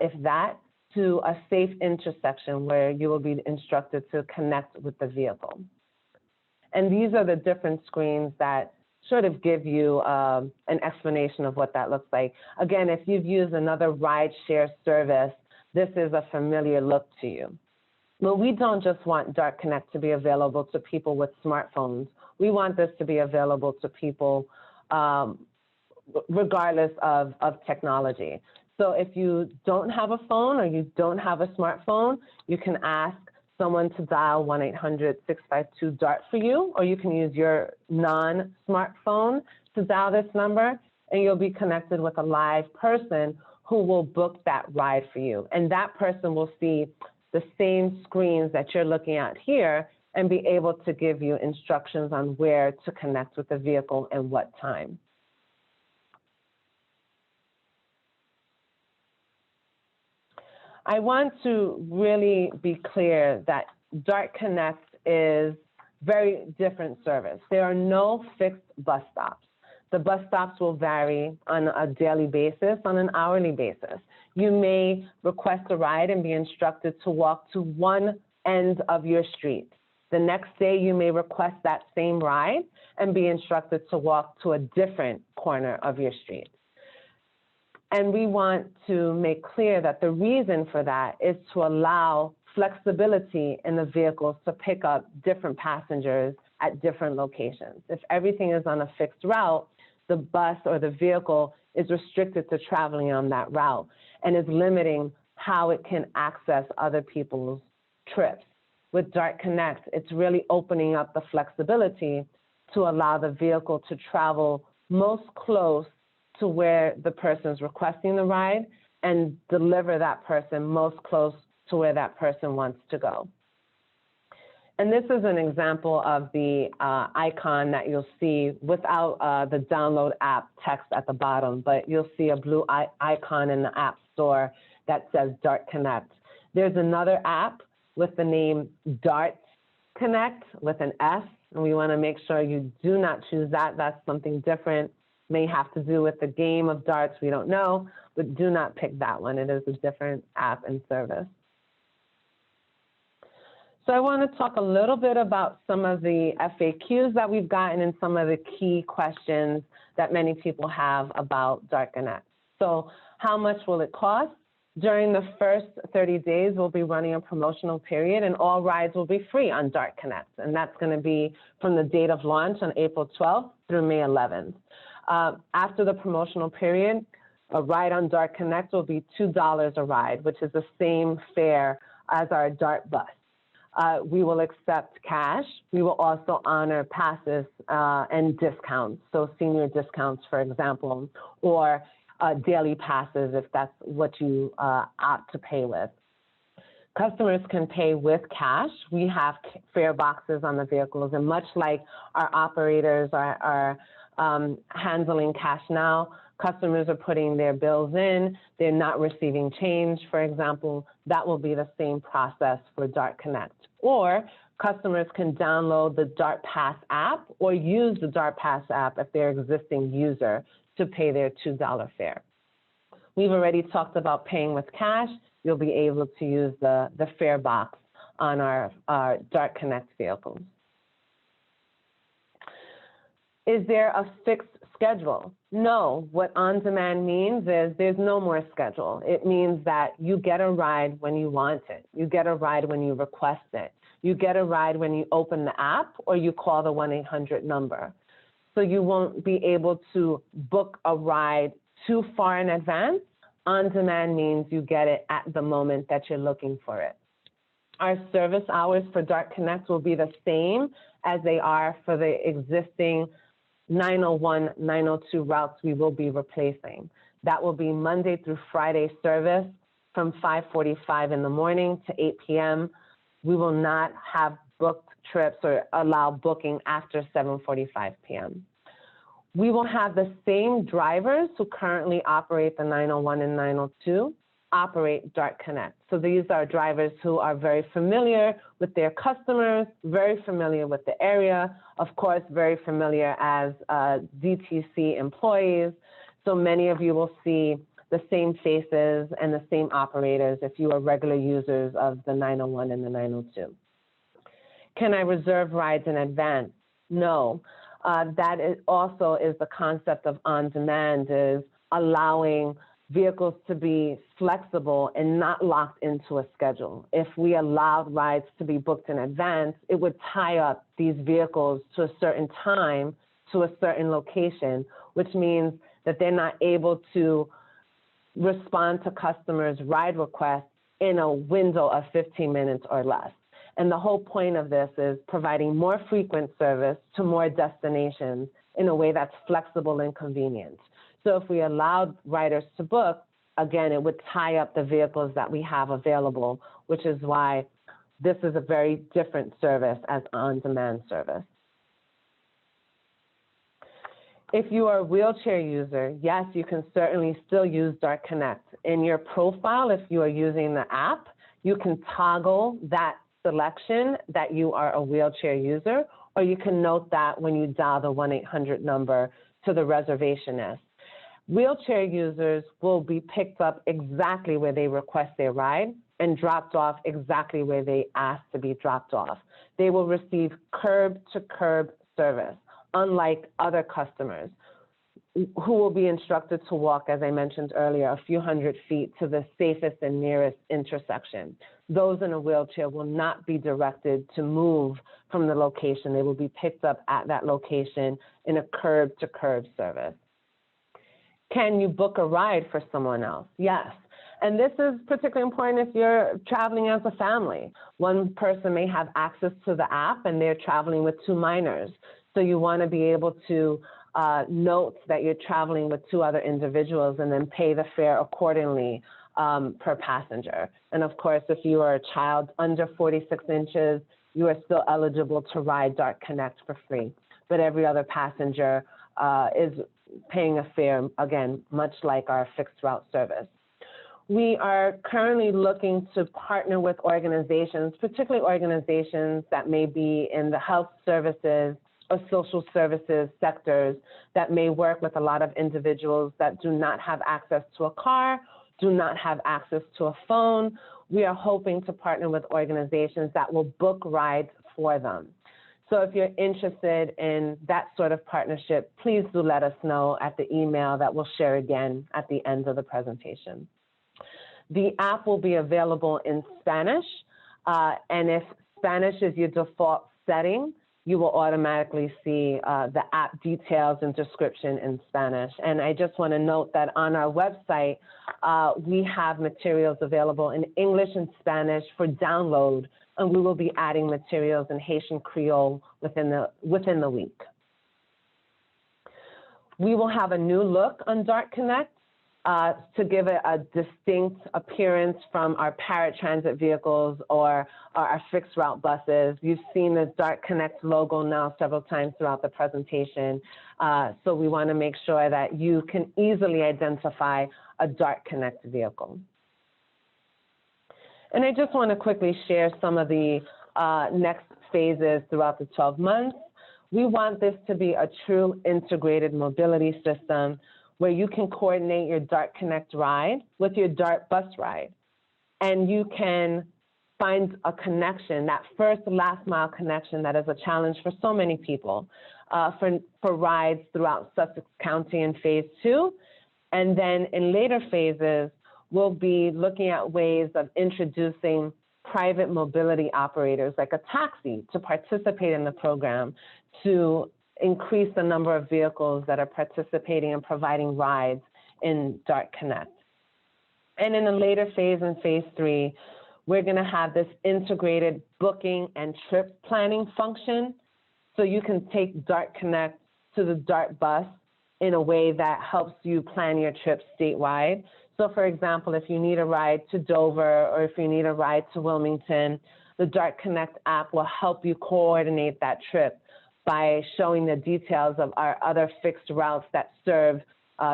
if that, to a safe intersection where you will be instructed to connect with the vehicle. And these are the different screens that sort of give you an explanation of what that looks like. Again, if you've used another ride-share service, this is a familiar look to you. But we don't just want Dart Connect to be available to people with smartphones. We want this to be available to people regardless of technology. So if you don't have a phone or you don't have a smartphone, you can ask someone to dial 1-800-652-DART for you, or you can use your non-smartphone to dial this number, and you'll be connected with a live person who will book that ride for you. And that person will see the same screens that you're looking at here and be able to give you instructions on where to connect with the vehicle and what time. I want to really be clear that Dart Connect is very different service. There are no fixed bus stops. The bus stops will vary on a daily basis, on an hourly basis. You may request a ride and be instructed to walk to one end of your street. The next day, you may request that same ride and be instructed to walk to a different corner of your street. And we want to make clear that the reason for that is to allow flexibility in the vehicles to pick up different passengers at different locations. If everything is on a fixed route, the bus or the vehicle is restricted to traveling on that route and is limiting how it can access other people's trips. With Dart Connect, it's really opening up the flexibility to allow the vehicle to travel most close to where the person's requesting the ride and deliver that person most close to where that person wants to go. And this is an example of the icon that you'll see without the download app text at the bottom, but you'll see a blue icon in the App Store that says Dart Connect. There's another app with the name Dart Connect with an S, and we want to make sure you do not choose that. That's something different. May have to do with the game of darts, we don't know, but do not pick that one. It is a different app and service. So I want to talk a little bit about some of the FAQs that we've gotten and some of the key questions that many people have about Dart Connect. So how much will it cost? During the first 30 days, we'll be running a promotional period, and all rides will be free on Dart Connect. And that's going to be from the date of launch on April 12th through May 11th. After the promotional period, a ride on Dart Connect will be $2 a ride, which is the same fare as our Dart bus. We will accept cash. We will also honor passes and discounts, so senior discounts, for example, or daily passes if that's what you opt to pay with. Customers can pay with cash. We have fare boxes on the vehicles, and much like our operators, our handling cash now. Customers are putting their bills in, they're not receiving change, for example. That will be the same process for Dart Connect. Or customers can download the Dart Pass app or use the Dart Pass app if they're an existing user to pay their $2 fare. We've already talked about paying with cash. You'll be able to use the fare box on our Dart Connect vehicles. Is there a fixed schedule? No. What on-demand means is there's no more schedule. It means that you get a ride when you want it. You get a ride when you request it. You get a ride when you open the app or you call the 1-800 number. So you won't be able to book a ride too far in advance. On-demand means you get it at the moment that you're looking for it. Our service hours for Dart Connect will be the same as they are for the existing 901, 902 routes we will be replacing. That will be Monday through Friday service from 5:45 in the morning to 8 p.m. We will not have booked trips or allow booking after 7:45 p.m. We will have the same drivers who currently operate the 901 and 902 operate Dart Connect. So these are drivers who are very familiar with their customers, very familiar with the area, of course, very familiar as DTC employees. So many of you will see the same faces and the same operators if you are regular users of the 901 and the 902. Can I reserve rides in advance? No. That also is the concept of on-demand, is allowing vehicles to be flexible and not locked into a schedule. If we allowed rides to be booked in advance, it would tie up these vehicles to a certain time, to a certain location, which means that they're not able to respond to customers' ride requests in a window of 15 minutes or less. And the whole point of this is providing more frequent service to more destinations in a way that's flexible and convenient. So if we allowed riders to book, again, it would tie up the vehicles that we have available, which is why this is a very different service as on-demand service. If you are a wheelchair user, yes, you can certainly still use Dart Connect. In your profile, if you are using the app, you can toggle that selection that you are a wheelchair user, or you can note that when you dial the 1-800 number to the reservationist. Wheelchair users will be picked up exactly where they request their ride and dropped off exactly where they ask to be dropped off. They will receive curb-to-curb service, unlike other customers who will be instructed to walk, as I mentioned earlier, a few hundred feet to the safest and nearest intersection. Those in a wheelchair will not be directed to move from the location. They will be picked up at that location in a curb-to-curb service. Can you book a ride for someone else? Yes. And this is particularly important if you're traveling as a family. One person may have access to the app and they're traveling with 2 minors. So you want to be able to note that you're traveling with 2 other individuals and then pay the fare accordingly per passenger. And of course, if you are a child under 46 inches, you are still eligible to ride Dart Connect for free. But every other passenger is paying a fare, again, much like our fixed route service. We are currently looking to partner with organizations, particularly organizations that may be in the health services or social services sectors that may work with a lot of individuals that do not have access to a car, do not have access to a phone. We are hoping to partner with organizations that will book rides for them. So if you're interested in that sort of partnership, please do let us know at the email that we'll share again at the end of the presentation. The app will be available in Spanish, and if Spanish is your default setting, you will automatically see the app details and description in Spanish. And I just want to note that on our website, we have materials available in English and Spanish for download, and we will be adding materials in Haitian Creole within the week. We will have a new look on Dart Connect. to give it a distinct appearance from our paratransit vehicles or our fixed route buses. You've seen the Dart Connect logo now several times throughout the presentation. So we want to make sure that you can easily identify a Dart Connect vehicle. And I just want to quickly share some of the next phases throughout the 12 months. We want this to be a true integrated mobility system where you can coordinate your Dart Connect ride with your Dart bus ride. And you can find a connection, that first last mile connection that is a challenge for so many people for rides throughout Sussex County in phase 2. And then in later phases, we'll be looking at ways of introducing private mobility operators like a taxi to participate in the program to increase the number of vehicles that are participating and providing rides in Dart Connect. And in a later phase, in phase 3, we're going to have this integrated booking and trip planning function. So you can take Dart Connect to the Dart bus in a way that helps you plan your trip statewide. So for example, if you need a ride to Dover or if you need a ride to Wilmington, the Dart Connect app will help you coordinate that trip by showing the details of our other fixed routes that serve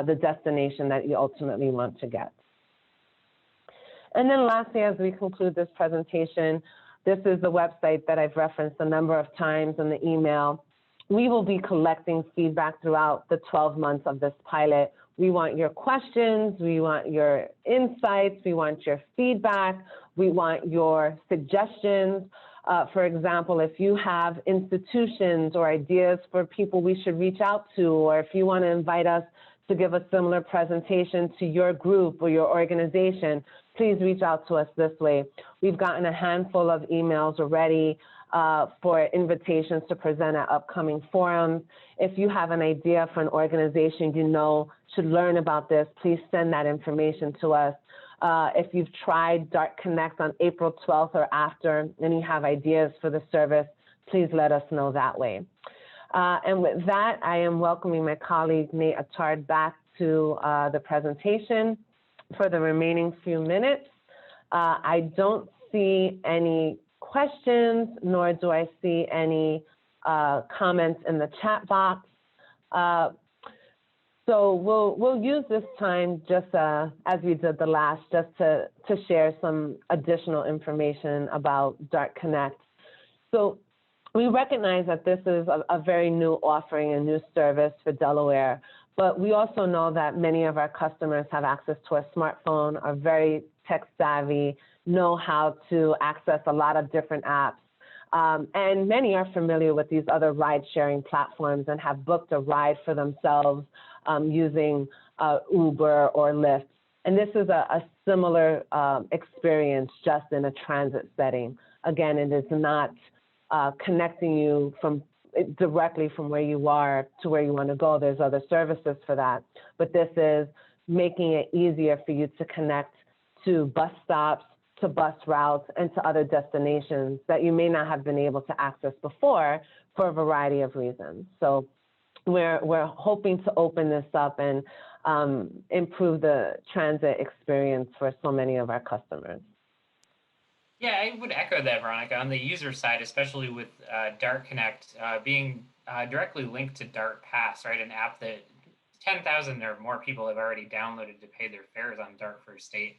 the destination that you ultimately want to get. And then lastly, as we conclude this presentation, this is the website that I've referenced a number of times in the email. We will be collecting feedback throughout the 12 months of this pilot. We want your questions, we want your insights, we want your feedback, we want your suggestions. For example, if you have institutions or ideas for people we should reach out to, or if you want to invite us to give a similar presentation to your group or your organization, please reach out to us this way. We've gotten a handful of emails already for invitations to present at upcoming forums. If you have an idea for an organization you know should learn about this, please send that information to us. If you've tried Dart Connect on April 12th or after, and you have ideas for the service, please let us know that way. And with that, I am welcoming my colleague, Nate Attard, back to the presentation for the remaining few minutes. I don't see any questions, nor do I see any comments in the chat box. So we'll use this time just as we did the last, just to share some additional information about Dart Connect. So we recognize that this is a very new offering, a new service for Delaware, but we also know that many of our customers have access to a smartphone, are very tech savvy, know how to access a lot of different apps. And many are familiar with these other ride-sharing platforms and have booked a ride for themselves using Uber or Lyft. And this is a similar experience, just in a transit setting. Again, it is not connecting you directly from where you are to where you want to go. There's other services for that. But this is making it easier for you to connect to bus stops, to bus routes, and to other destinations that you may not have been able to access before for a variety of reasons. So we're hoping to open this up and improve the transit experience for so many of our customers. Yeah, I would echo that, Veronica. On the user side, especially with Dart Connect being directly linked to Dart Pass, right, an app that 10,000 or more people have already downloaded to pay their fares on DartFirstState.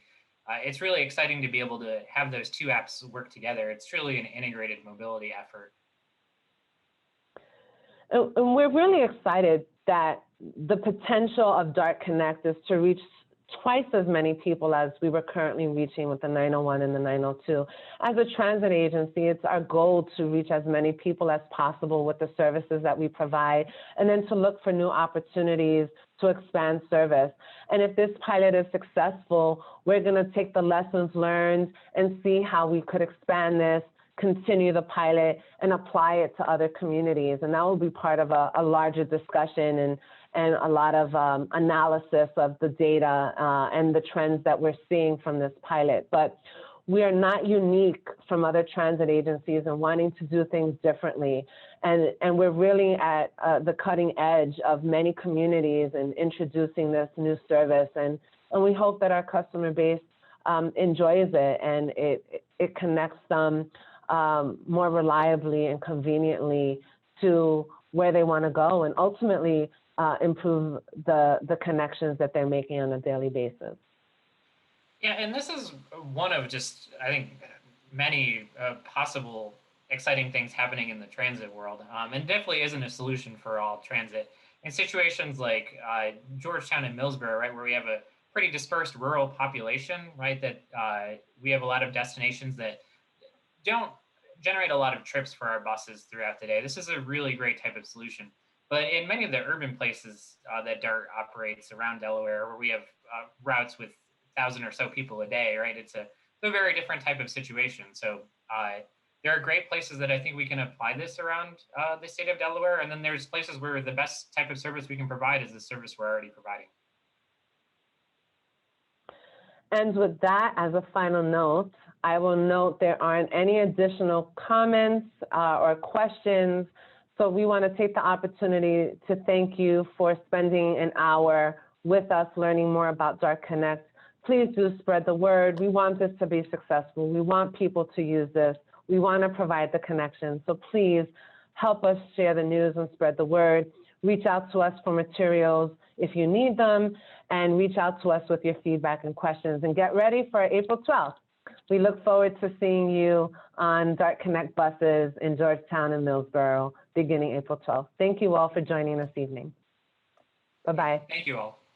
It's really exciting to be able to have those two apps work together. It's truly an integrated mobility effort. And we're really excited that the potential of Dart Connect is to reach twice as many people as we were currently reaching with the 901 and the 902. As a transit agency, it's our goal to reach as many people as possible with the services that we provide, and then to look for new opportunities to expand service. And if this pilot is successful, we're going to take the lessons learned and see how we could expand this, continue the pilot, and apply it to other communities. And that will be part of a larger discussion and a lot of analysis of the data and the trends that we're seeing from this pilot. But we are not unique from other transit agencies in wanting to do things differently. And we're really at the cutting edge of many communities in introducing this new service. And And we hope that our customer base enjoys it, and it connects them more reliably and conveniently to where they want to go, and ultimately improve the connections that they're making on a daily basis. Yeah, and this is one of just, I think, many possible exciting things happening in the transit world, and definitely isn't a solution for all transit. In situations like Georgetown and Millsboro, right, where we have a pretty dispersed rural population, right, that we have a lot of destinations that don't generate a lot of trips for our buses throughout the day. This is a really great type of solution. But in many of the urban places that DART operates around Delaware, where we have routes with 1,000 or so people a day, right, it's a very different type of situation. So there are great places that I think we can apply this around the state of Delaware. And then there's places where the best type of service we can provide is the service we're already providing. And with that, as a final note, I will note there aren't any additional comments or questions. So we want to take the opportunity to thank you for spending an hour with us learning more about DART Connect. Please do spread the word. We want this to be successful. We want people to use this. We want to provide the connection. So please help us share the news and spread the word. Reach out to us for materials if you need them, and reach out to us with your feedback and questions. And get ready for April 12th. We look forward to seeing you on DART Connect buses in Georgetown and Millsboro beginning April 12th. Thank you all for joining this evening. Bye-bye. Thank you all.